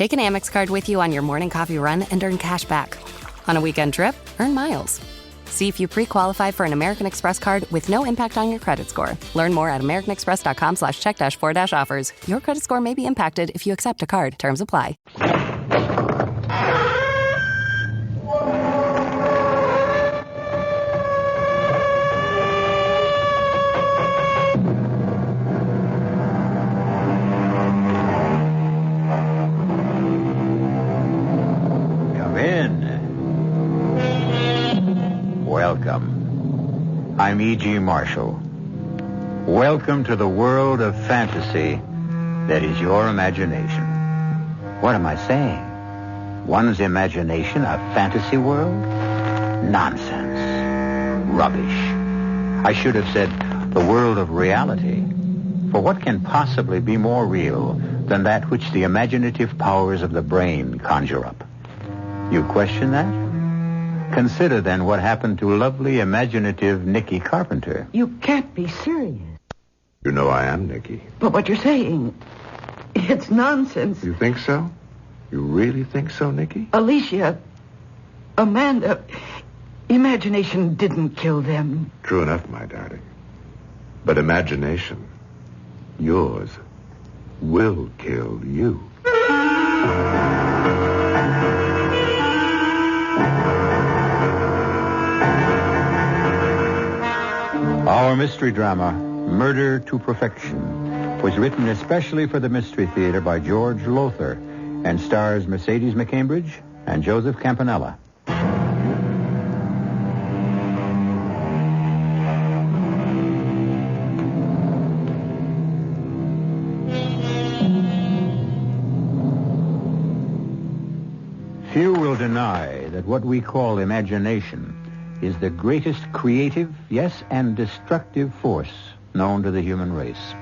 Take an Amex card with you on your morning coffee run and earn cash back. On a weekend trip, earn miles. See if you pre-qualify for an American Express card with no impact on your credit score. Learn more at americanexpress.com/check-4-offers. Your credit score may be impacted if you accept a card. Terms apply. Welcome. I'm E.G. Marshall. Welcome to the world of fantasy that is your imagination. What am I saying? One's imagination a fantasy world? Nonsense. Rubbish. I should have said the world of reality. For what can possibly be more real than that which the imaginative powers of the brain conjure up? You question that? Consider, then, what happened to lovely, imaginative Nicky Carpenter. You can't be serious. You know I am, Nicky. But what you're saying, it's nonsense. You think so? You really think so, Nicky? Alicia, Amanda, imagination didn't kill them. True enough, my darling. But imagination, yours, will kill you. Our mystery drama, Murder to Perfection, was written especially for the Mystery Theater by George Lothar and stars Mercedes McCambridge and Joseph Campanella. Few will deny that what we call imagination is the greatest creative, yes, and destructive force known to the human race.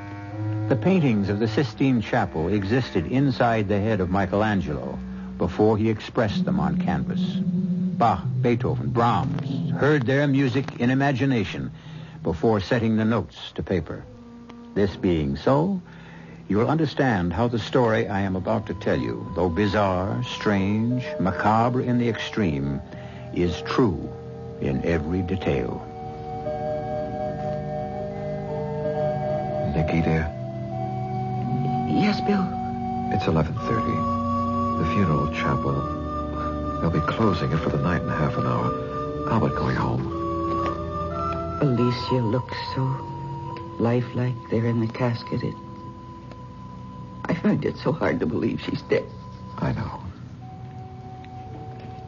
The paintings of the Sistine Chapel existed inside the head of Michelangelo before he expressed them on canvas. Bach, Beethoven, Brahms heard their music in imagination before setting the notes to paper. This being so, you will understand how the story I am about to tell you, though bizarre, strange, macabre in the extreme, is true in every detail. Nicky, dear. Yes, Bill? It's 11:30. The funeral chapel. They'll be closing it for the night in half an hour. I'll be going home. Alicia looks so lifelike there in the casket. I find it so hard to believe she's dead. I know.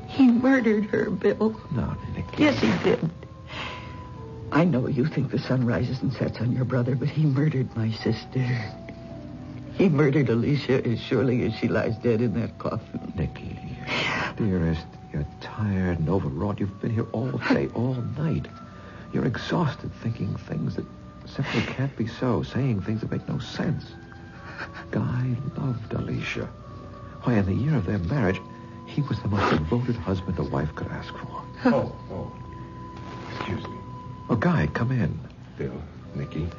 He murdered her, Bill. No, Nicky. Yes, he did. I know you think the sun rises and sets on your brother, but he murdered my sister. He murdered Alicia as surely as she lies dead in that coffin. Nicky, dearest, you're tired and overwrought. You've been here all day, all night. You're exhausted thinking things that simply can't be so, saying things that make no sense. Guy loved Alicia. Why, in the year of their marriage, he was the most devoted husband a wife could ask for. Oh. Excuse me. Oh, Guy, come in. Bill, Nicky,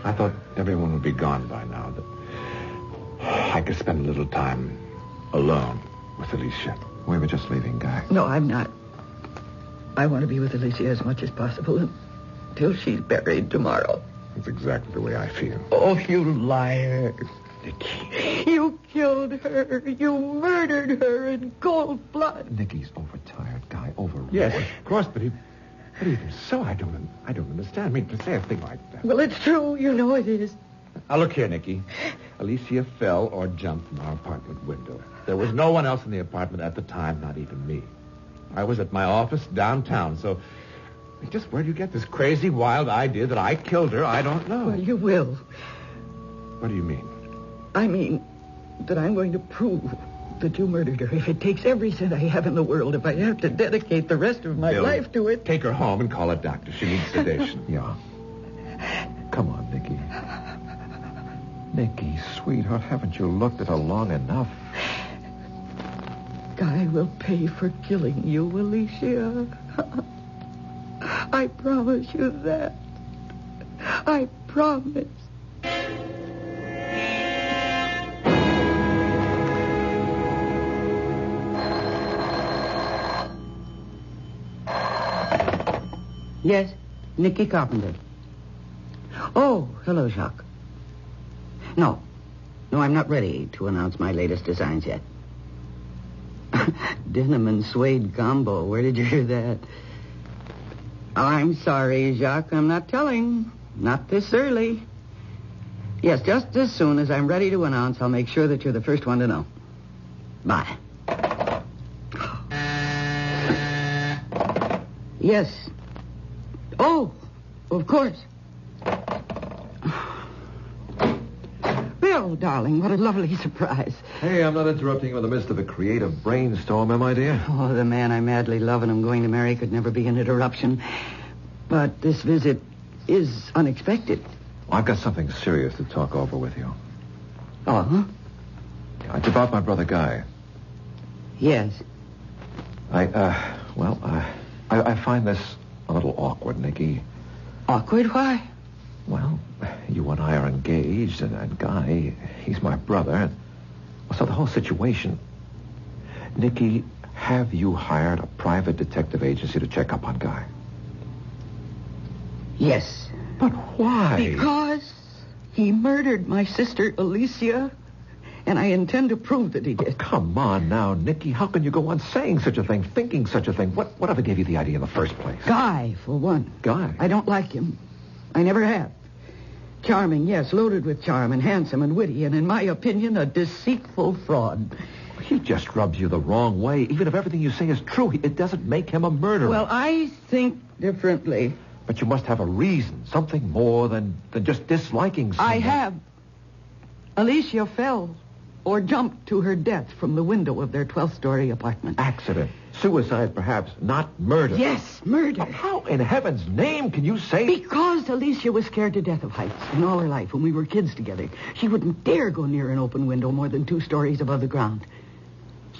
I thought everyone would be gone by now, that I could spend a little time alone with Alicia. We were just leaving, Guy. No, I'm not. I want to be with Alicia as much as possible until she's buried tomorrow. That's exactly the way I feel. Oh, you liar. Nicky. You killed her. You murdered her in cold blood. Nicky's overtired, Guy, overwrought. Yes, of course, but even so, I don't understand. I mean, to say a thing like that. Well, it's true. You know it is. Now, look here, Nicky. Alicia fell or jumped from our apartment window. There was no one else in the apartment at the time, not even me. I was at my office downtown, so just where do you get this crazy, wild idea that I killed her? I don't know. Well, you will. What do you mean? I mean that I'm going to prove that you murdered her. If it takes every cent I have in the world, if I have to dedicate the rest of my Bill, life to it. Take her home and call a doctor. She needs sedation. Yeah. Come on, Nicky. Nicky, sweetheart, haven't you looked at her long enough? Guy will pay for killing you, Alicia. I promise you that. I promise. Yes, Nicky Carpenter. Oh, hello, Jacques. No, I'm not ready to announce my latest designs yet. Denim and suede combo. Where did you hear that? I'm sorry, Jacques. I'm not telling. Not this early. Yes, just as soon as I'm ready to announce, I'll make sure that you're the first one to know. Bye. Yes. Oh, of course. Bill, darling, what a lovely surprise. Hey, I'm not interrupting you in the midst of a creative brainstorm, am I, dear? Oh, the man I madly love and I'm going to marry could never be an interruption. But this visit is unexpected. I've got something serious to talk over with you. Oh, huh? It's about my brother Guy. Yes. I find this a little awkward, Nicky. Awkward? Why? Well, you and I are engaged, and Guy, he's my brother. So the whole situation... Nicky, have you hired a private detective agency to check up on Guy? Yes. But why? Because he murdered my sister, Alicia, and I intend to prove that he did. Oh, come on now, Nicky. How can you go on saying such a thing, thinking such a thing? Whatever gave you the idea in the first place? Guy, for one. Guy? I don't like him. I never have. Charming, yes, loaded with charm, and handsome and witty, and in my opinion, a deceitful fraud. He just rubs you the wrong way. Even if everything you say is true, it doesn't make him a murderer. Well, I think differently. But you must have a reason, something more than just disliking someone. I have. Alicia fell or jumped to her death from the window of their 12th-story apartment. Accident. Suicide, perhaps. Not murder. Yes, murder. How in heaven's name can you say... Because Alicia was scared to death of heights. In all her life, when we were kids together, she wouldn't dare go near an open window more than 2 stories above the ground.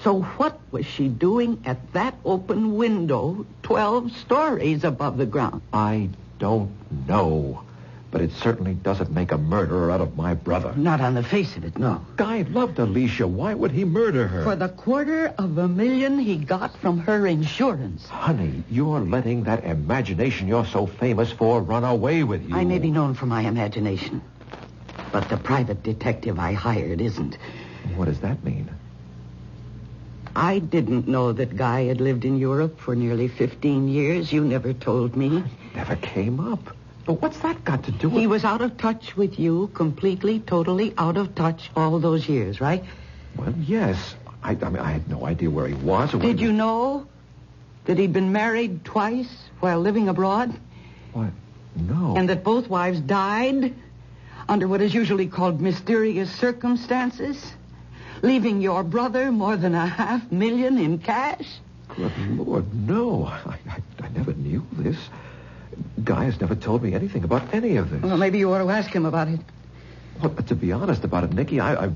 So what was she doing at that open window 12 stories above the ground? I don't know. But it certainly doesn't make a murderer out of my brother. Not on the face of it, no. Guy loved Alicia. Why would he murder her? For the $250,000 he got from her insurance. Honey, you're letting that imagination you're so famous for run away with you. I may be known for my imagination, but the private detective I hired isn't. What does that mean? I didn't know that Guy had lived in Europe for nearly 15 years. You never told me. Never came up. But what's that got to do with... He was out of touch with you, completely, totally out of touch all those years, right? Well, yes. I had no idea where he was. Or Did you know that he'd been married twice while living abroad? What? No. And that both wives died under what is usually called mysterious circumstances, leaving your brother more than $500,000 in cash? Good Lord, no. I never knew this. Guy has never told me anything about any of this. Well, maybe you ought to ask him about it. Well, to be honest about it, Nicky, I've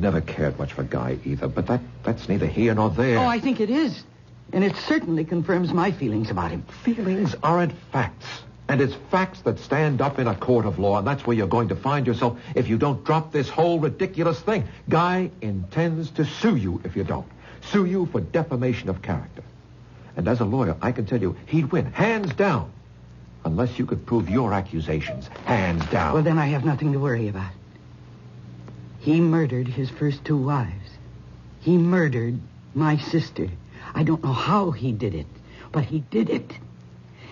never cared much for Guy either, but that's neither here nor there. Oh, I think it is. And it certainly confirms my feelings about him. Feelings aren't facts. And it's facts that stand up in a court of law, and that's where you're going to find yourself if you don't drop this whole ridiculous thing. Guy intends to sue you if you don't. Sue you for defamation of character. And as a lawyer, I can tell you, he'd win, hands down. Unless you could prove your accusations, hands down. Well, then I have nothing to worry about. He murdered his first 2 wives. He murdered my sister. I don't know how he did it, but he did it.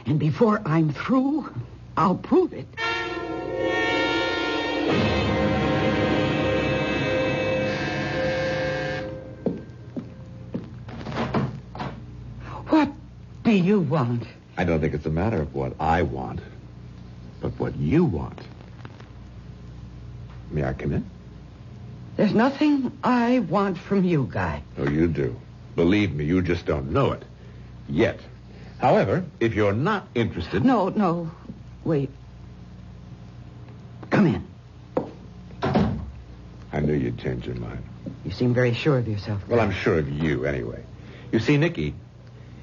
And before I'm through, I'll prove it. What do you want? I don't think it's a matter of what I want, but what you want. May I come in? There's nothing I want from you, Guy. Oh, you do. Believe me, you just don't know it. Yet. However, if you're not interested... No. Wait. Come in. I knew you'd change your mind. You seem very sure of yourself. Well, I'm sure of you, anyway. You see, Nicky,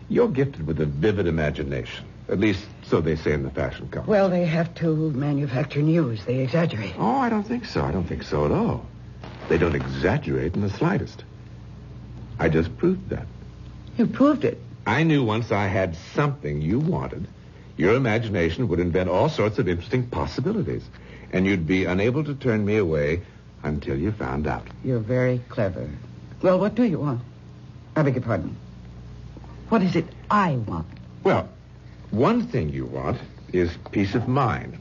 you're gifted with a vivid imagination. At least, so they say in the fashion column. Well, they have to manufacture news. They exaggerate. Oh, I don't think so. I don't think so at all. They don't exaggerate in the slightest. I just proved that. You proved it. I knew once I had something you wanted, Your imagination would invent all sorts of interesting possibilities, and you'd be unable to turn me away until you found out. You're very clever. Well, what do you want? I beg your pardon. What is it I want? Well, one thing you want is peace of mind,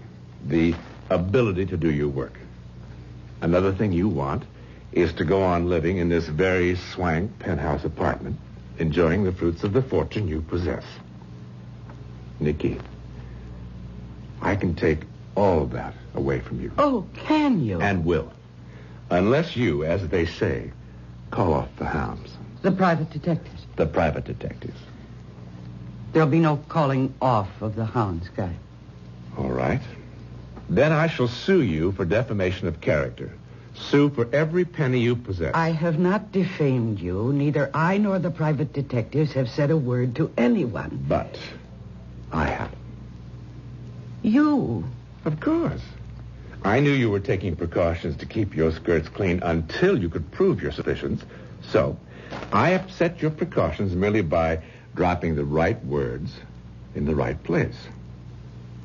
the ability to do your work. Another thing you want is to go on living in this very swank penthouse apartment, enjoying the fruits of the fortune you possess. Nikki, I can take all of that away from you. Oh, can you? And will. Unless you, as they say, call off the hounds. The private detectives. The private detectives. There'll be no calling off of the hounds, Guy. All right. Then I shall sue you for defamation of character. Sue for every penny you possess. I have not defamed you. Neither I nor the private detectives have said a word to anyone. But I have. You? Of course. I knew you were taking precautions to keep your skirts clean until you could prove your suspicions. So, I upset your precautions merely by dropping the right words in the right place.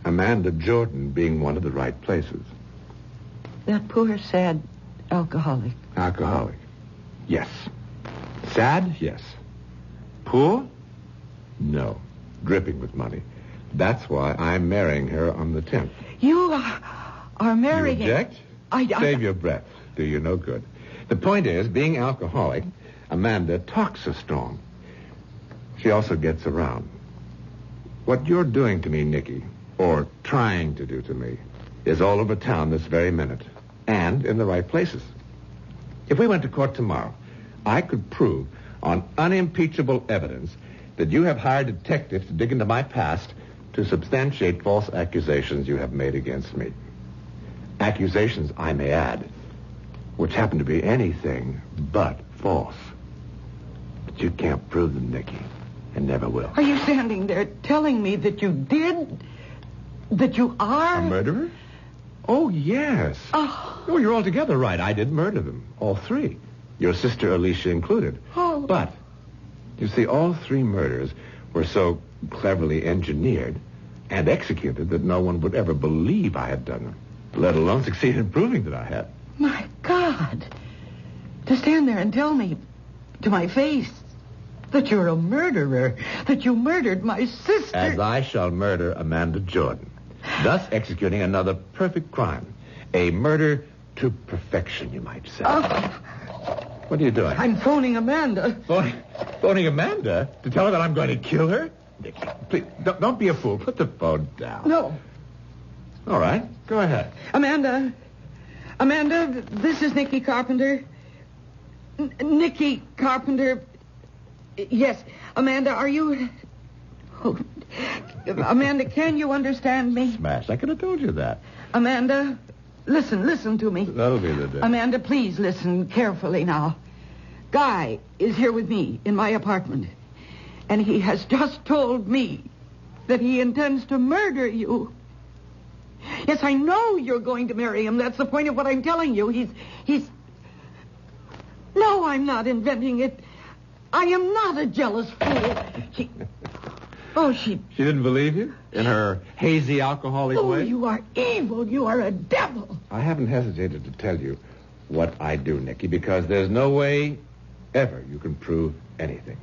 Amanda Jordan being one of the right places. That poor, sad alcoholic. Alcoholic. Yes. Sad? Yes. Poor? No. Dripping with money. That's why I'm marrying her on the 10th. You are marrying... You object? Save your breath. Do you no good. The point is, being alcoholic, Amanda talks so strong. She also gets around. What you're doing to me, Nikki, or trying to do to me, is all over town this very minute, and in the right places. If we went to court tomorrow, I could prove on unimpeachable evidence that you have hired detectives to dig into my past to substantiate false accusations you have made against me. Accusations, I may add, which happen to be anything but false. But you can't prove them, Nikki, and never will. Are you standing there telling me that you did? That you are? A murderer? Oh, yes. Oh, you're altogether right. I did murder them. All three. Your sister Alicia included. Oh. But, you see, all three murders were so cleverly engineered and executed that no one would ever believe I had done them, let alone succeed in proving that I had. My God. To stand there and tell me to my face that you're a murderer, that you murdered my sister. As I shall murder Amanda Jordan, thus executing another perfect crime. A murder to perfection, you might say. What are you doing? I'm phoning Amanda. Phoning Amanda? To tell her that I'm going to kill her? Nikki, please, don't be a fool. Put the phone down. No. All right, go ahead. Amanda, this is Nicky Carpenter. Nicky Carpenter. Yes, Amanda, are you... Oh, Amanda, can you understand me? Smash, I could have told you that. Amanda, listen to me. That'll be the day. Amanda, please listen carefully now. Guy is here with me in my apartment, and he has just told me that he intends to murder you. Yes, I know you're going to marry him. That's the point of what I'm telling you. He's... No, I'm not inventing it. I am not a jealous fool. She didn't believe you? In her hazy, alcoholic way? Oh, you are evil. You are a devil. I haven't hesitated to tell you what I do, Nikki, because there's no way ever you can prove anything.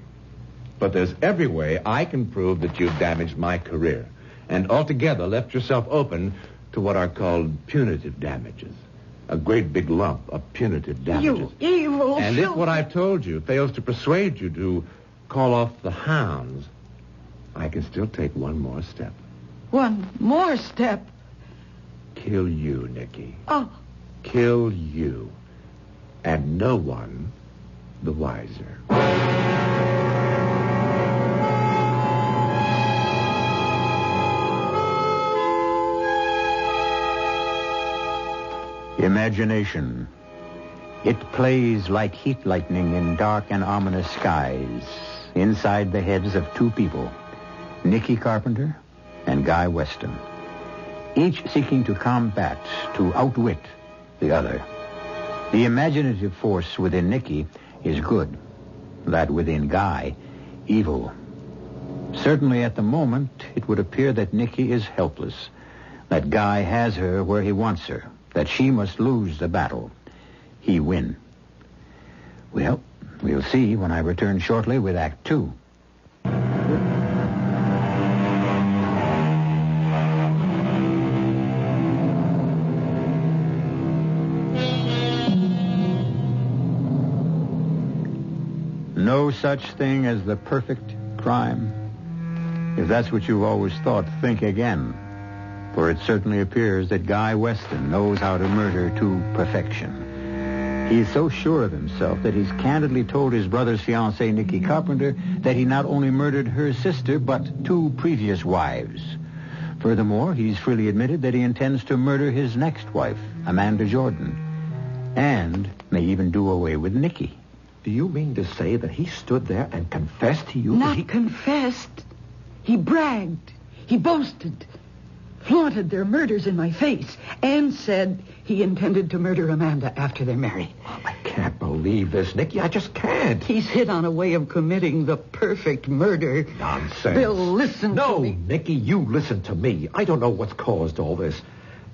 But there's every way I can prove that you've damaged my career and altogether left yourself open to what are called punitive damages. A great big lump of punitive damages. You evil... And if what I've told you fails to persuade you to call off the hounds, I can still take one more step. One more step? Kill you, Nikki. Oh. Kill you. And no one the wiser. Imagination. It plays like heat lightning in dark and ominous skies inside the heads of two people, Nicky Carpenter and Guy Weston, each seeking to combat, to outwit the other. The imaginative force within Nicky is good, that within Guy, evil. Certainly at the moment, it would appear that Nikki is helpless. That Guy has her where he wants her. That she must lose the battle. He win. Well, we'll see when I return shortly with Act 2. No such thing as the perfect crime. If that's what you've always thought, think again. For it certainly appears that Guy Weston knows how to murder to perfection. He is so sure of himself that he's candidly told his brother's fiancée, Nikki Carpenter, that he not only murdered her sister, but 2 previous wives. Furthermore, he's freely admitted that he intends to murder his next wife, Amanda Jordan, and may even do away with Nikki. Do you mean to say that he stood there and confessed to you? Not confessed. He bragged. He boasted. Flaunted their murders in my face. And said he intended to murder Amanda after they're married. Oh, I can't believe this, Nicky. I just can't. He's hit on a way of committing the perfect murder. Nonsense. Bill, listen to me. No, Nicky, you listen to me. I don't know what's caused all this.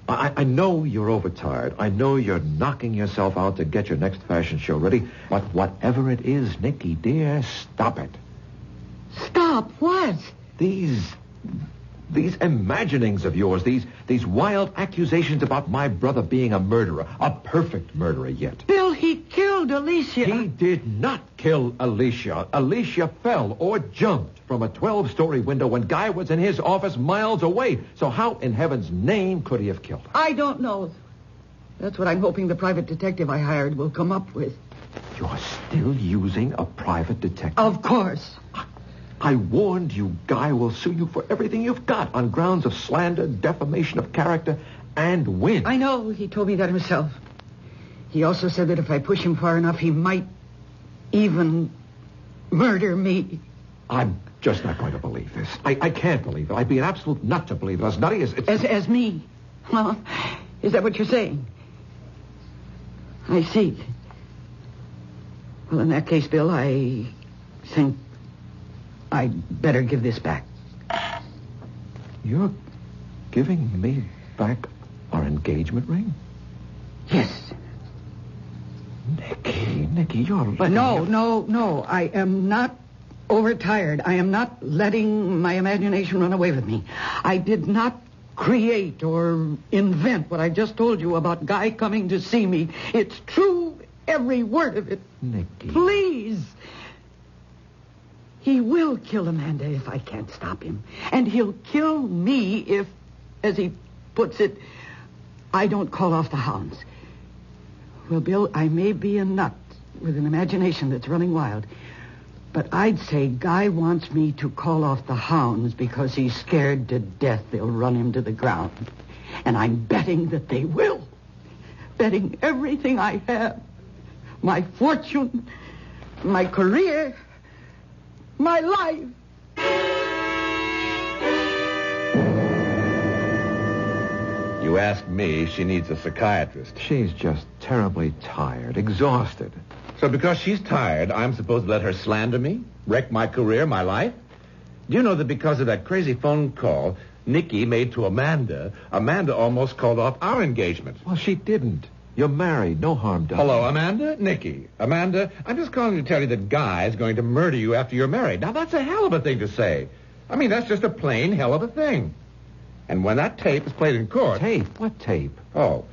I know you're overtired. I know you're knocking yourself out to get your next fashion show ready. But whatever it is, Nicky, dear, stop it. Stop what? These imaginings of yours, these wild accusations about my brother being a murderer, a perfect murderer yet. Bill, he killed Alicia. He did not kill Alicia. Alicia fell or jumped from a 12-story window when Guy was in his office miles away. So how in heaven's name could he have killed her? I don't know. That's what I'm hoping the private detective I hired will come up with. You're still using a private detective? Of course. I warned you, Guy will sue you for everything you've got on grounds of slander, defamation of character, and win. I know. He told me that himself. He also said that if I push him far enough, he might even murder me. I'm just not going to believe this. I can't believe it. I'd be an absolute nut to believe it. As nutty as... As me? Well, is that what you're saying? I see. Well, in that case, Bill, I think I'd better give this back. You're giving me back our engagement ring? Yes. Nicky, you're letting... No. I am not overtired. I am not letting my imagination run away with me. I did not create or invent what I just told you about Guy coming to see me. It's true, every word of it. Nicky. Please. He will kill Amanda if I can't stop him. And he'll kill me if, as he puts it, I don't call off the hounds. Well, Bill, I may be a nut with an imagination that's running wild, but I'd say Guy wants me to call off the hounds because he's scared to death they'll run him to the ground. And I'm betting that they will. Betting everything I have. My fortune, my career, my life. You ask me, she needs a psychiatrist. She's just terribly tired, exhausted. So because she's tired, I'm supposed to let her slander me? Wreck my career, my life? Do you know that because of that crazy phone call Nikki made to Amanda almost called off our engagement? Well, she didn't. You're married. No harm done. Hello, Amanda? Nikki. Amanda, I'm just calling to tell you that Guy is going to murder you after you're married. Now, that's a hell of a thing to say. I mean, that's just a plain hell of a thing. And when that tape is played in court... Tape? What tape? Oh.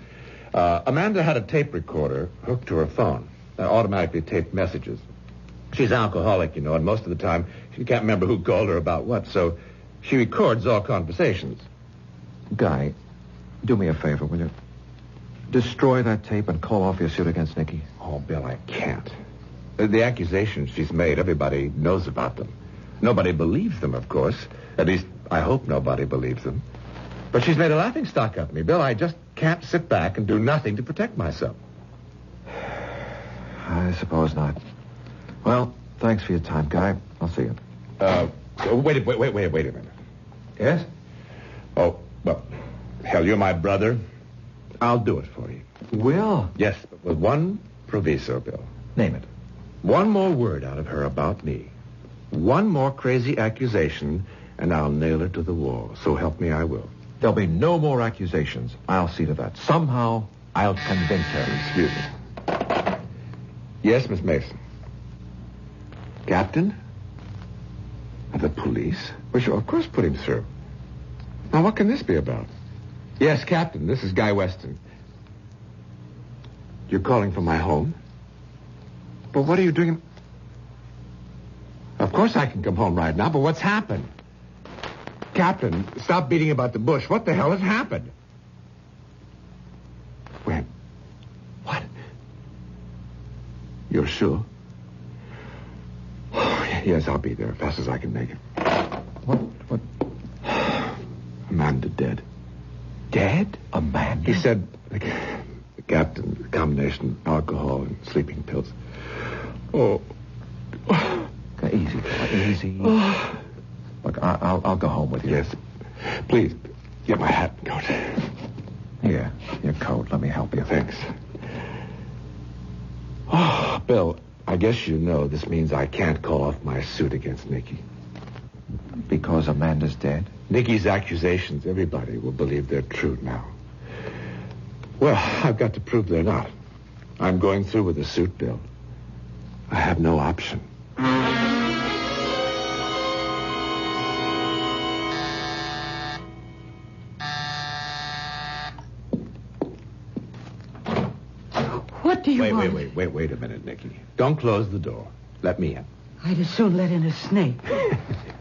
Amanda had a tape recorder hooked to her phone that automatically taped messages. She's an alcoholic, you know, and most of the time she can't remember who called her about what, so she records all conversations. Guy, do me a favor, will you? Destroy that tape and call off your suit against Nikki. Oh, Bill, I can't. The accusations she's made, everybody knows about them. Nobody believes them, of course. At least, I hope nobody believes them. But she's made a laughingstock of me. Bill, I just can't sit back and do nothing to protect myself. I suppose not. Well, thanks for your time, Guy. I'll see you. Wait a minute. Yes? Oh, well, hell, you're my brother. I'll do it for you. Will? Yes, but with one proviso, Bill. Name it. One more word out of her about me. One more crazy accusation, and I'll nail her to the wall. So help me, I will. There'll be no more accusations. I'll see to that. Somehow, I'll convince her. Excuse me. Yes, Miss Mason. Captain? Of the police? Well, sure, of course put him through. Now, what can this be about? Yes, Captain, this is Guy Weston. You're calling from my home? But what are you doing? Of course I can come home right now, but what's happened? Captain, stop beating about the bush. What the hell has happened? When? What? You're sure? Yes, I'll be there as fast as I can make it. What? Amanda dead. Dead? Amanda? He said, the captain, a combination of alcohol and sleeping pills. Oh. Easy, easy. Look, I'll go home with you. Yes. Please, get my hat and coat. Here, your coat. Let me help you. Thanks. Oh, Bill, I guess you know this means I can't call off my suit against Nikki. Because Amanda's dead? Nikki's accusations, everybody will believe they're true now. Well, I've got to prove they're not. I'm going through with the suit, Bill. I have no option. What do you want? Wait a minute, Nikki. Don't close the door. Let me in. I'd as soon let in a snake.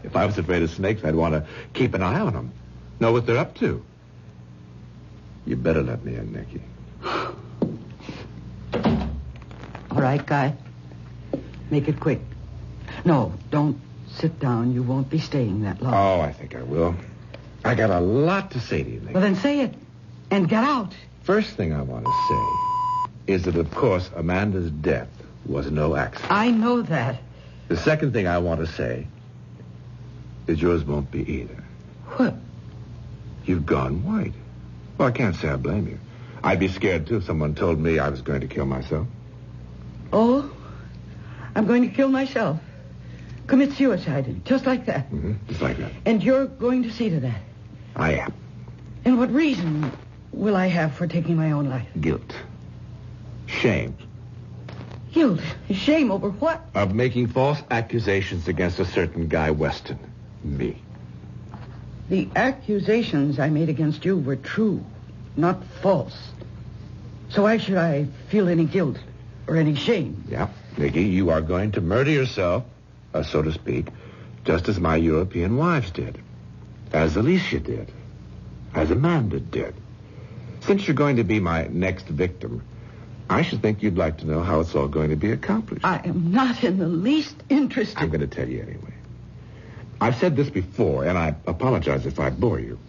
If I was afraid of snakes, I'd want to keep an eye on them. Know what they're up to. You better let me in, Nikki. All right, Guy. Make it quick. No, don't sit down. You won't be staying that long. Oh, I think I will. I got a lot to say to you, Nikki. Well, then say it. And get out. First thing I want to say is that, of course, Amanda's death was no accident. I know that. The second thing I want to say is yours won't be either. What? You've gone white. Well, I can't say I blame you. I'd be scared, too, if someone told me I was going to kill myself. Oh? I'm going to kill myself. Commit suicide, just like that. Mm-hmm. Just like that. And you're going to see to that. I am. And what reason will I have for taking my own life? Guilt. Shame. Guilt? Shame over what? Of making false accusations against a certain Guy Weston. Me. The accusations I made against you were true, not false. So why should I feel any guilt or any shame? Yeah, Nikki, you are going to murder yourself, so to speak, just as my European wives did. As Alicia did. As Amanda did. Since you're going to be my next victim, I should think you'd like to know how it's all going to be accomplished. I am not in the least interested. I'm going to tell you anyway. I've said this before, and I apologize if I bore you.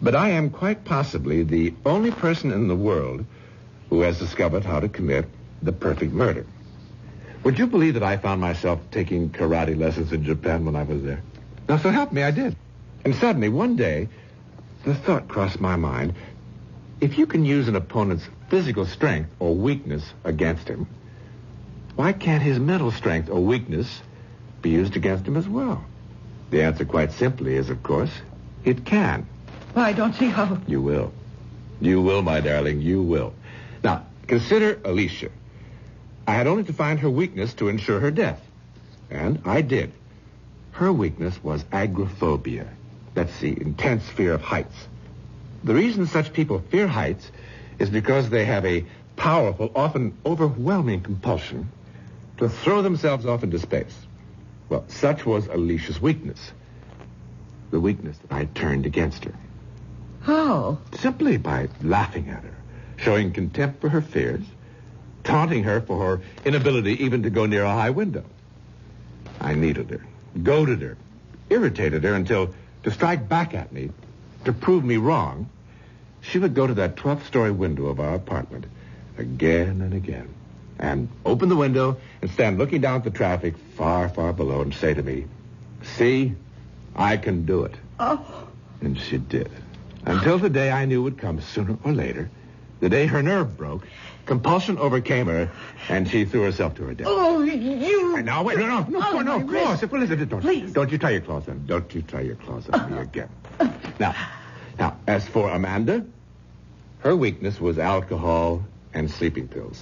But I am quite possibly the only person in the world who has discovered how to commit the perfect murder. Would you believe that I found myself taking karate lessons in Japan when I was there? Now, so help me, I did. And suddenly, one day, the thought crossed my mind, if you can use an opponent's physical strength or weakness against him, why can't his mental strength or weakness be used against him as well? The answer, quite simply, is, of course, it can. Well, I don't see how. You will. You will, my darling, you will. Now, consider Alicia. I had only to find her weakness to ensure her death. And I did. Her weakness was agoraphobia. That's the intense fear of heights. The reason such people fear heights is because they have a powerful, often overwhelming compulsion to throw themselves off into space. Well, such was Alicia's weakness. The weakness that I turned against her. How? Simply by laughing at her, showing contempt for her fears, taunting her for her inability even to go near a high window. I needed her, goaded her, irritated her until, to strike back at me, to prove me wrong, she would go to that 12th-story window of our apartment again and again and open the window and stand looking down at the traffic far, far below and say to me, "See, I can do it." Oh. And she did. Until the day I knew would come sooner or later The day her nerve broke, compulsion overcame her, and she threw herself to her death. Oh, you... Now, wait, no, claws. Please. Don't you try your claws on. Don't you try your claws on me again. Now, as for Amanda, her weakness was alcohol and sleeping pills.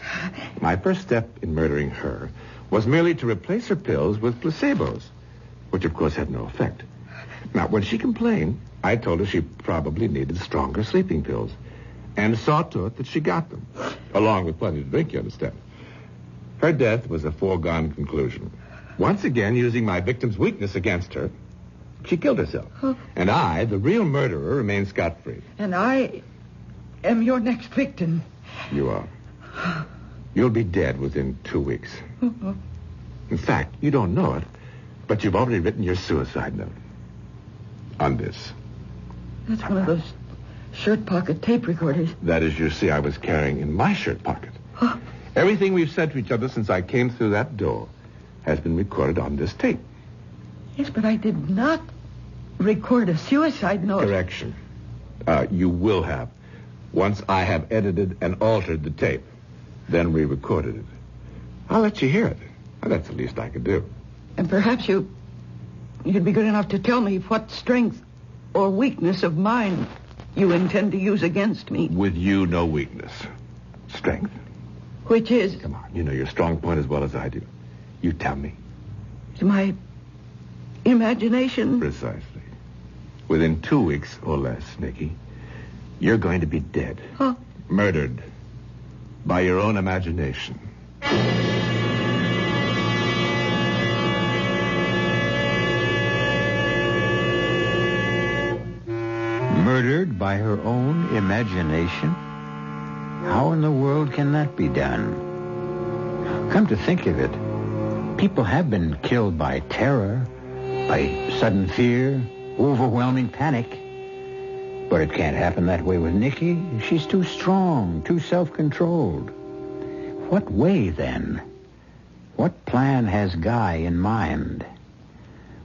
My first step in murdering her was merely to replace her pills with placebos, which, of course, had no effect. Now, when she complained, I told her she probably needed stronger sleeping pills, and saw to it that she got them, along with plenty to drink, you understand. Her death was a foregone conclusion. Once again, using my victim's weakness against her, she killed herself. Oh. And I, the real murderer, remain scot-free. And I am your next victim. You are. You'll be dead within 2 weeks. In fact, you don't know it, but you've already written your suicide note. On this. That's one of those shirt pocket tape recorders. That, as you see, I was carrying in my shirt pocket. Everything we've said to each other since I came through that door has been recorded on this tape. Yes, but I did not record a suicide note. Correction. You will have. Once I have edited and altered the tape, then re-recorded it. I'll let you hear it. Well, that's the least I could do. And perhaps you'd be good enough to tell me what strength or weakness of mine you intend to use against me. With you, no weakness. Strength. Which is... Come on, you know your strong point as well as I do. You tell me. Is my imagination... Precisely. Within 2 weeks or less, Nikki, you're going to be dead. Huh? Murdered. By your own imagination. Murdered by her own imagination? How in the world can that be done? Come to think of it, people have been killed by terror, by sudden fear, overwhelming panic. But it can't happen that way with Nikki. She's too strong, too self-controlled. What way, then? What plan has Guy in mind?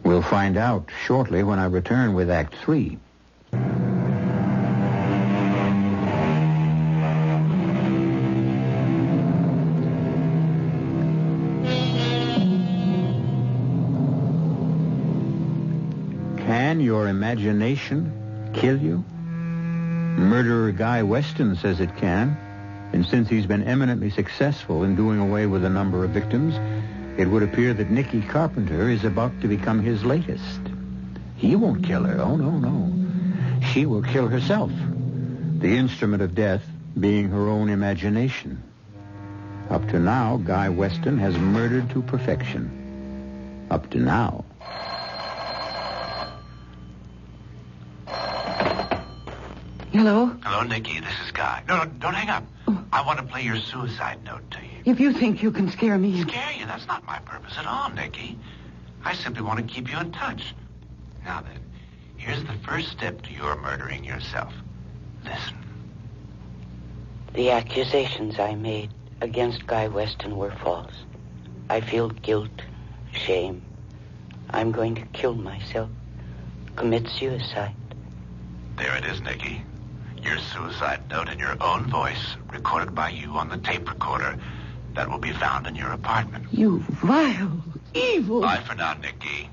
We'll find out shortly when I return with Act 3. Can your imagination kill you? Murderer Guy Weston says it can. And since he's been eminently successful in doing away with a number of victims, it would appear that Nikki Carpenter is about to become his latest. He won't kill her. Oh, no. She will kill herself. The instrument of death being her own imagination. Up to now, Guy Weston has murdered to perfection. Up to now. Hello? Hello, Nikki. This is Guy. No, don't hang up. I want to play your suicide note to you. If you think you can scare me... Scare you? That's not my purpose at all, Nikki. I simply want to keep you in touch. Now then, here's the first step to your murdering yourself. Listen. The accusations I made against Guy Weston were false. I feel guilt, shame. I'm going to kill myself, commit suicide. There it is, Nikki. Your suicide note in your own voice, recorded by you on the tape recorder that will be found in your apartment. You vile, evil... Bye for now, Nikki.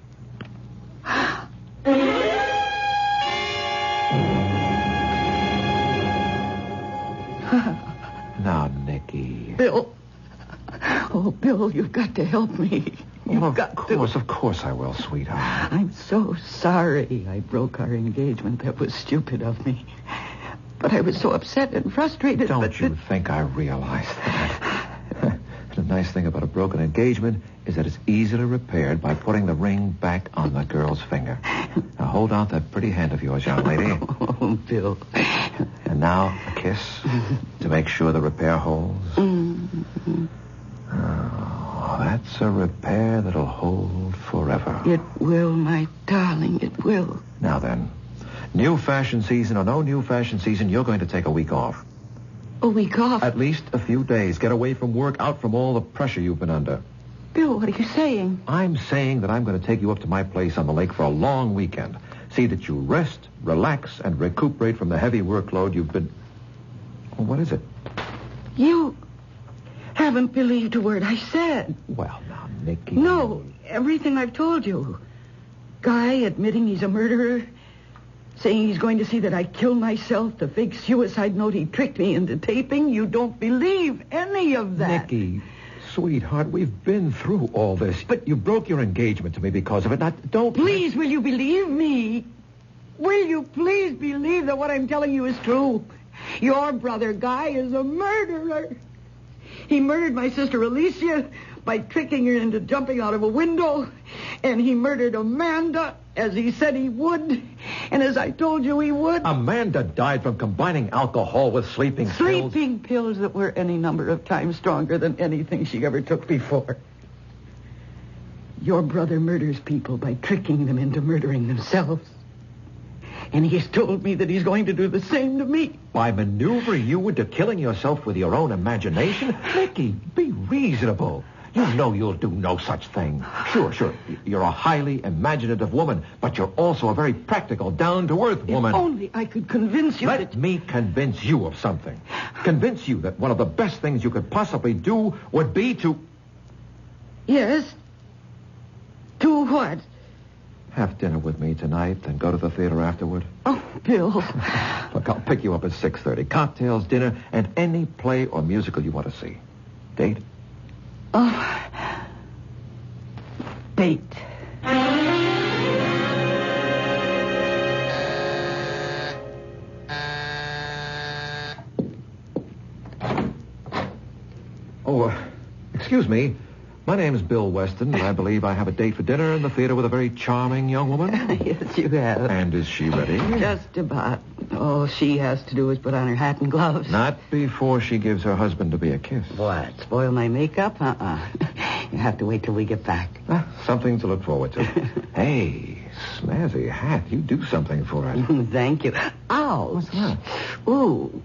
Now, Nikki. Bill. Oh, Bill, you've got to help me. Of course I will, sweetheart. I'm so sorry I broke our engagement. That was stupid of me. But I was so upset and frustrated. Don't you think I realize that? The nice thing about a broken engagement is that it's easily repaired by putting the ring back on the girl's finger. Now, hold out that pretty hand of yours, young lady. Oh, Bill. And now, a kiss to make sure the repair holds. Mm-hmm. Oh, that's a repair that'll hold forever. It will, my darling, it will. Now then, new fashion season or no new fashion season, you're going to take a week off. A week off? At least a few days. Get away from work, out from all the pressure you've been under. Bill, what are you saying? I'm saying that I'm going to take you up to my place on the lake for a long weekend. See that you rest, relax, and recuperate from the heavy workload you've been... Oh, what is it? You haven't believed a word I said. Well, now, Nicky. No, everything I've told you. Guy admitting he's a murderer, saying he's going to see that I kill myself, the fake suicide note he tricked me into taping. You don't believe any of that. Nicky, sweetheart, we've been through all this. But you broke your engagement to me because of it. Now, don't... Please, will you believe me? Will you please believe that what I'm telling you is true? Your brother, Guy, is a murderer. He murdered my sister, Alicia, by tricking her into jumping out of a window. And he murdered Amanda, as he said he would. And as I told you he would. Amanda died from combining alcohol with sleeping pills. Sleeping pills that were any number of times stronger than anything she ever took before. Your brother murders people by tricking them into murdering themselves. And he's told me that he's going to do the same to me. By maneuvering you into killing yourself with your own imagination? Nicky, be reasonable. You know you'll do no such thing. Sure. You're a highly imaginative woman, but you're also a very practical, down-to-earth woman. If only I could convince you Let me convince you of something. Convince you that one of the best things you could possibly do would be to... Yes? To what? Have dinner with me tonight and go to the theater afterward. Oh, Bill. Look, I'll pick you up at 6:30. Cocktails, dinner, and any play or musical you want to see. Date? Oh. Date. Oh, excuse me. My name's Bill Weston, and I believe I have a date for dinner in the theater with a very charming young woman. Yes, you have. And is she ready? Just about. All she has to do is put on her hat and gloves. Not before she gives her husband to be a kiss. What? Spoil my makeup? You have to wait till we get back. Something to look forward to. Hey, snazzy hat. You do something for it. Thank you. Ow. What's that? Ooh.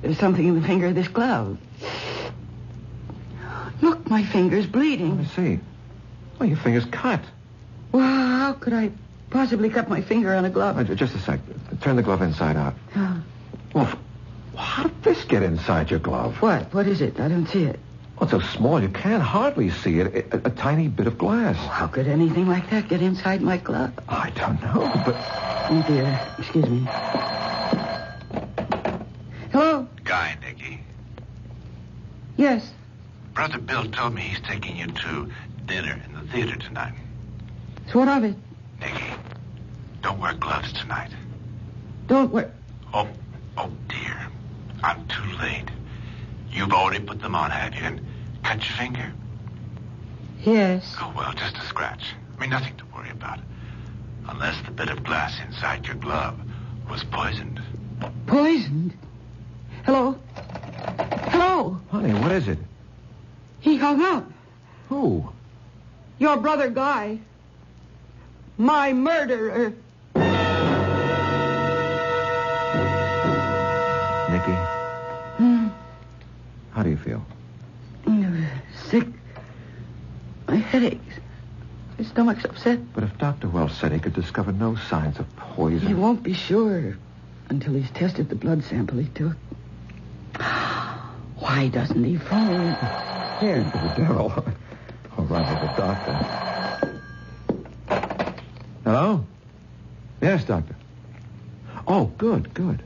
There's something in the finger of this glove. Look, my finger's bleeding. Let me see. Oh, your finger's cut. Well, how could I possibly cut my finger on a glove? Just a sec. Turn the glove inside out. Well, how did this get inside your glove? What? What is it? I don't see it. Oh, it's so small you can't hardly see it. A tiny bit of glass. How could anything like that get inside my glove? I don't know, but... Oh, dear. Excuse me. Hello? Guy, Nicky. Yes. Brother Bill told me he's taking you to dinner in the theater tonight. So what of it? Nicky, don't wear gloves tonight. Don't worry. Oh, dear. I'm too late. You've already put them on, have you? And cut your finger? Yes. Oh, well, just a scratch. I mean, nothing to worry about. Unless the bit of glass inside your glove was poisoned. Poisoned? Hello? Hello? Honey, what is it? He hung up. Who? Your brother Guy. My murderer. Nicky? How do you feel? Sick. My head aches. My stomach's upset. But if Dr. Wells said he could discover no signs of poison... He won't be sure until he's tested the blood sample he took. Why doesn't he phone? Here. Daryl. All right, with the doctor. Hello? Yes, doctor. Oh, good.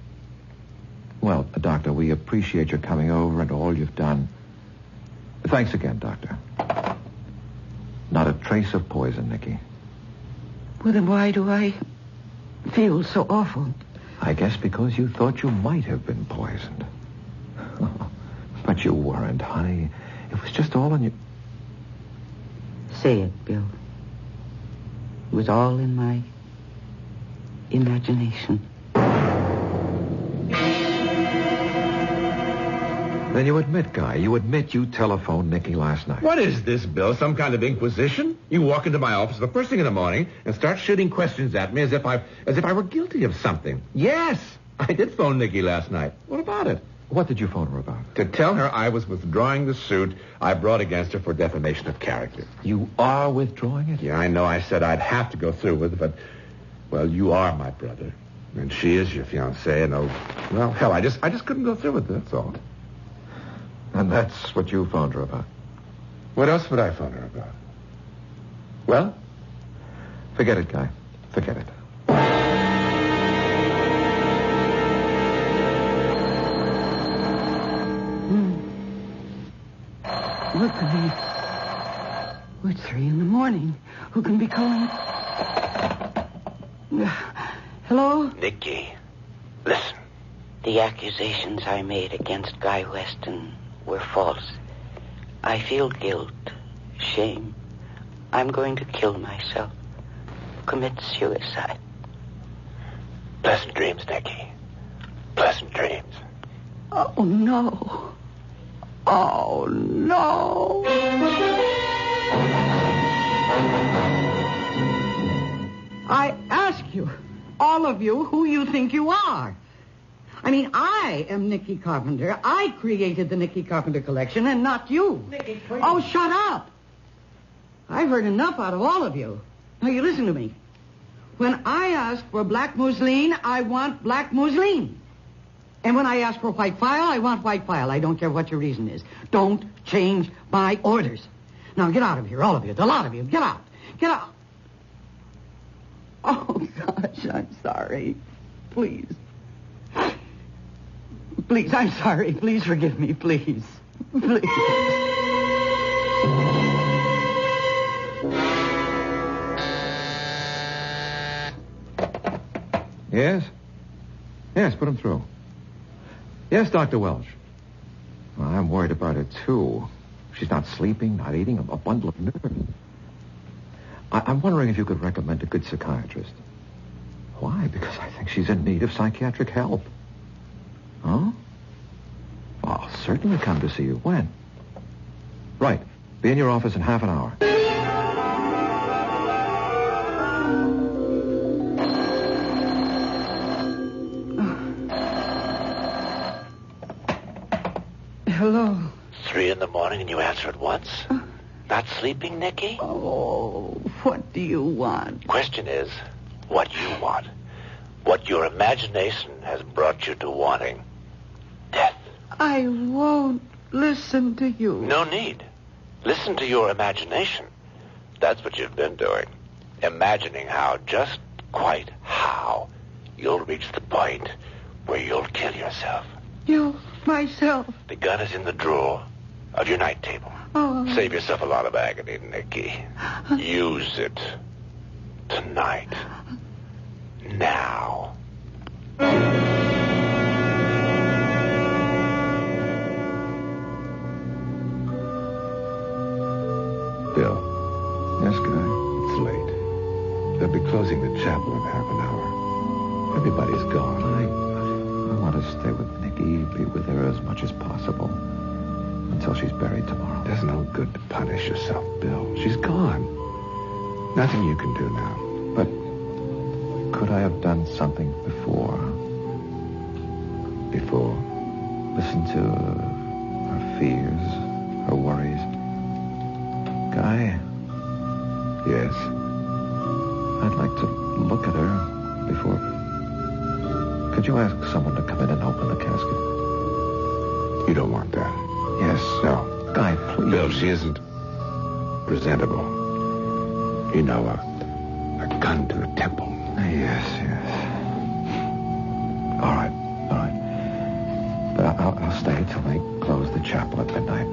Well, doctor, we appreciate your coming over and all you've done. Thanks again, doctor. Not a trace of poison, Nicky. Well, then why do I feel so awful? I guess because you thought you might have been poisoned. But you weren't, honey. It was just all in your... Say it, Bill. It was all in my imagination. Then you admit, Guy, you telephoned Nicky last night. What is this, Bill? Some kind of inquisition? You walk into my office the first thing in the morning and start shooting questions at me as if I were guilty of something. Yes, I did phone Nicky last night. What about it? What did you phone her about? To tell her I was withdrawing the suit I brought against her for defamation of character. You are withdrawing it? Yeah, I know I said I'd have to go through with it, but, well, you are my brother. And she is your fiancée, and well, hell, I just couldn't go through with it, that's all. And that's what you phoned her about? What else would I phone her about? Well? Forget it, Guy. Forget it. What could be... It's 3 a.m. Who can be calling? Hello? Nicky, listen. The accusations I made against Guy Weston were false. I feel guilt, shame. I'm going to kill myself. Commit suicide. Pleasant dreams, Nicky. Pleasant dreams. Oh, no. Oh, no. I ask you, all of you, who you think you are. I mean, I am Nicky Carpenter. I created the Nicky Carpenter collection, and not you. Nicky, please. Oh, shut up. I've heard enough out of all of you. Now, you listen to me. When I ask for black mousseline, I want black mousseline. And when I ask for white file, I want white file. I don't care what your reason is. Don't change my orders. Now, get out of here, all of you, the lot of you. Get out. Get out. Oh, gosh, I'm sorry. Please. Please, I'm sorry. Please forgive me, please. Please. Yes? Yes, put him through. Yes, Dr. Welch. Well, I'm worried about her, too. She's not sleeping, not eating, a bundle of nerves. I'm wondering if you could recommend a good psychiatrist. Why? Because I think she's in need of psychiatric help. Huh? Well, I'll certainly come to see you. When? Right. Be in your office in half an hour. Hello. 3 a.m. and you answer at once? Not sleeping, Nicky? Oh, what do you want? Question is, what you want. What your imagination has brought you to wanting. Death. I won't listen to you. No need. Listen to your imagination. That's what you've been doing. Imagining how, just quite how, you'll reach the point where you'll kill yourself. You, myself. The gun is in the drawer of your night table. Oh. Save yourself a lot of agony, Nicky. Use it. Tonight. Now. Bill, Yes, Guy? it's late. They'll be closing the chapel in half an hour. Everybody's gone. I want to stay with Nikki, be with her as much as possible until she's buried tomorrow. There's no good to punish yourself, Bill. She's gone. Nothing you can do now. But could I have done something before? Before? Listen to her fears, her worries. Guy, Yes. I'd like to look at her before... Could you ask someone to come in and open the casket? You don't want that. Yes. No. Guy, please. Bill, she isn't presentable. You know, a gun to the temple. Yes. All right. But I'll stay till they close the chapel at midnight.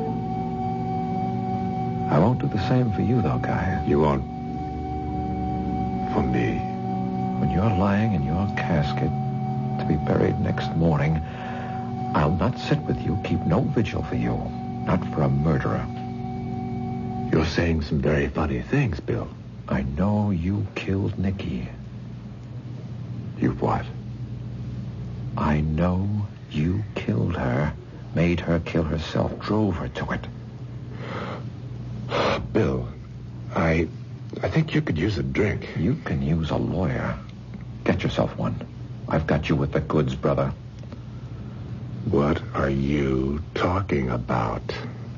I won't do the same for you, though, Guy. You won't... for me. When you're lying in your casket to be buried next morning, I'll not sit with you, keep no vigil for you. Not for a murderer. You're saying some very funny things, Bill. I know you killed Nikki. You what? I know you killed her, made her kill herself, drove her to it. Bill, I think you could use a drink. You can use a lawyer. Get yourself one. I've got you with the goods, brother. What are you talking about?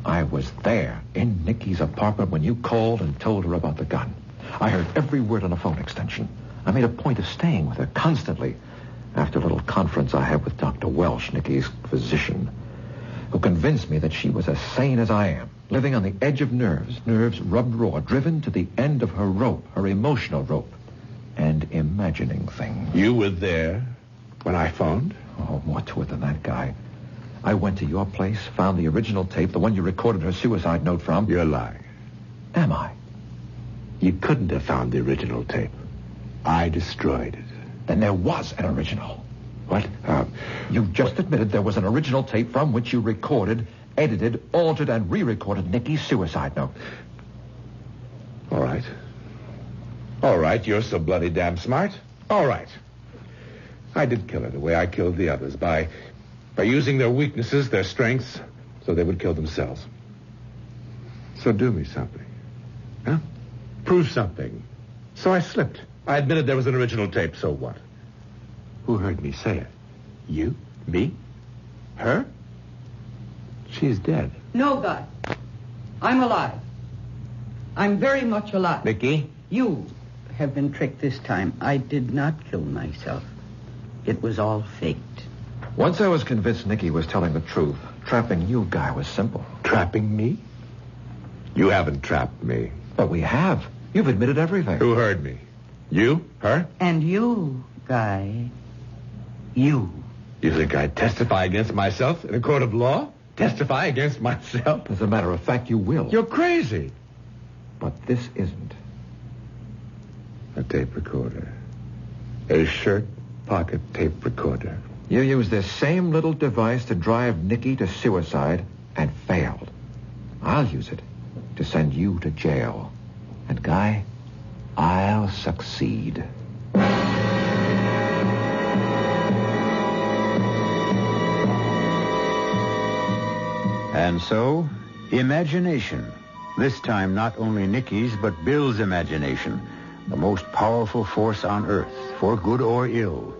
I was there in Nikki's apartment when you called and told her about the gun. I heard every word on a phone extension. I made a point of staying with her constantly after a little conference I had with Dr. Welch, Nikki's physician. who convinced me that she was as sane as I am, living on the edge of nerves rubbed raw, driven to the end of her rope, her emotional rope, and imagining things. You were there when I phoned? Oh, more to it than that, Guy. I went to your place, found the original tape, the one you recorded her suicide note from. You're lying. Am I? You couldn't have found the original tape. I destroyed it. Then there was an original. What? You just admitted there was an original tape from which you recorded, edited, altered, and re-recorded Nikki's suicide note. All right. All right, you're so bloody damn smart. All right. I did kill her the way I killed the others, by using their weaknesses, their strengths, so they would kill themselves. So do me something. Huh? Prove something. So I slipped. I admitted there was an original tape, so what? Who heard me say it? You? Me? Her? She's dead. No, Guy. I'm alive. I'm very much alive. Vicky? You have been tricked this time. I did not kill myself. It was all faked. Once I was convinced Nikki was telling the truth, trapping you, Guy, was simple. Trapping me? You haven't trapped me. But we have. You've admitted everything. Who heard me? You? Her? And you, Guy. You. You think I'd testify against myself in a court of law? Testify against myself? As a matter of fact, you will. You're crazy. But this isn't. A tape recorder. A shirt pocket tape recorder. You used this same little device to drive Nikki to suicide and failed. I'll use it to send you to jail. And, Guy, I'll succeed. And so, imagination. This time not only Nikki's, but Bill's imagination, the most powerful force on earth, for good or ill,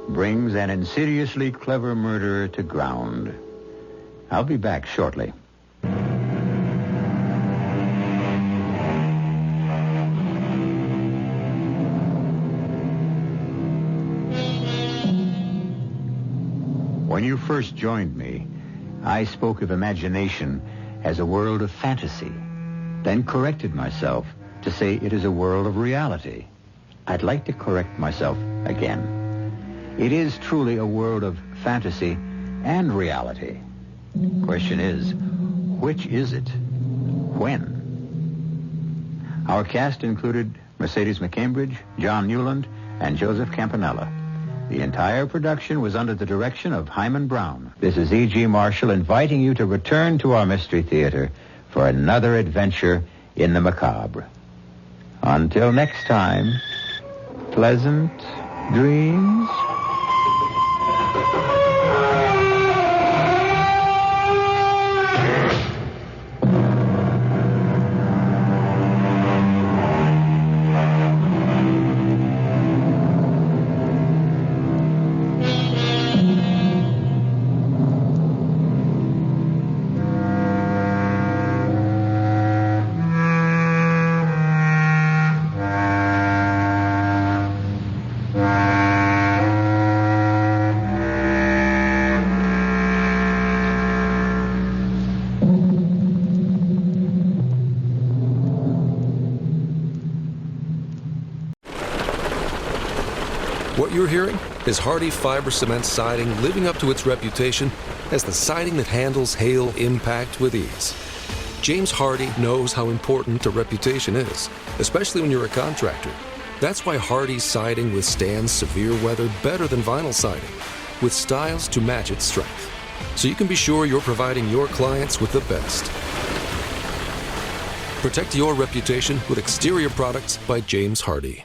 brings an insidiously clever murderer to ground. I'll be back shortly. When you first joined me, I spoke of imagination as a world of fantasy, then corrected myself to say it is a world of reality. I'd like to correct myself again. It is truly a world of fantasy and reality. Question is, which is it? When? Our cast included Mercedes McCambridge, John Newland, and Joseph Campanella. The entire production was under the direction of Hyman Brown. This is E.G. Marshall inviting you to return to our Mystery Theater for another adventure in the macabre. Until next time, pleasant dreams. What you're hearing is Hardie Fiber Cement Siding living up to its reputation as the siding that handles hail impact with ease. James Hardie knows how important a reputation is, especially when you're a contractor. That's why Hardie Siding withstands severe weather better than vinyl siding, with styles to match its strength. So you can be sure you're providing your clients with the best. Protect your reputation with exterior products by James Hardie.